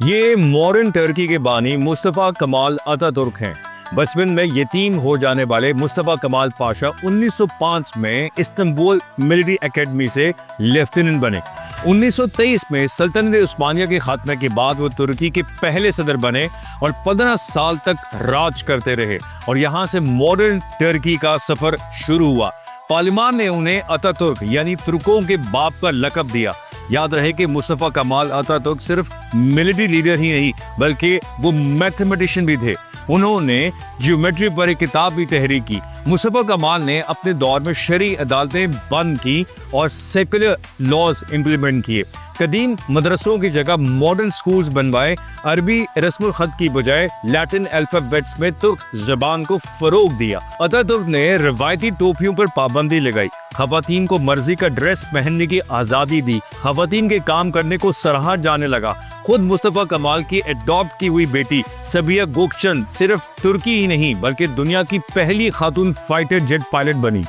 یہ ماڈرن ترکی کے بانی مصطفیٰ کمال اتا ترک ہیں۔ بچپن میں یتیم ہو جانے والے مصطفیٰ کمال پاشا 1905 میں استنبول ملٹری اکیڈمی سے لیفٹیننٹ بنے۔ 1923 میں سلطنت عثمانیہ کے خاتمے کے بعد وہ ترکی کے پہلے صدر بنے اور 15 سال تک راج کرتے رہے، اور یہاں سے ماڈرن ترکی کا سفر شروع ہوا۔ پارلیمان نے انہیں اتا ترک یعنی ترکوں کے باپ کا لقب دیا۔ یاد رہے کہ مصطفیٰ کمال اتا ترک صرف ملٹری لیڈر ہی نہیں بلکہ وہ میتھمیٹیشین بھی تھے۔ انہوں نے جیومیٹری پر ایک کتاب بھی تحریر کی۔ مصطفیٰ کمال نے اپنے دور میں شرعی عدالتیں بند کی اور سیکولر لاز امپلیمنٹ کیے۔ قدیم مدرسوں کی جگہ ماڈرن سکولز بنوائے۔ عربی رسم الخط کی بجائے لیٹن الفابیٹس میں ترک زبان کو فروغ دیا۔ اتا ترک نے روایتی ٹوپیوں پر پابندی لگائی، خواتین کو مرضی کا ڈریس پہننے کی آزادی دی، خواتین کے کام کرنے کو سراہا جانے لگا۔ خود مصطفیٰ کمال کی اڈاپٹ کی ہوئی بیٹی سبیہ گوکچن صرف ترکی ہی نہیں بلکہ دنیا کی پہلی خاتون فائٹر جیٹ پائلٹ بنی۔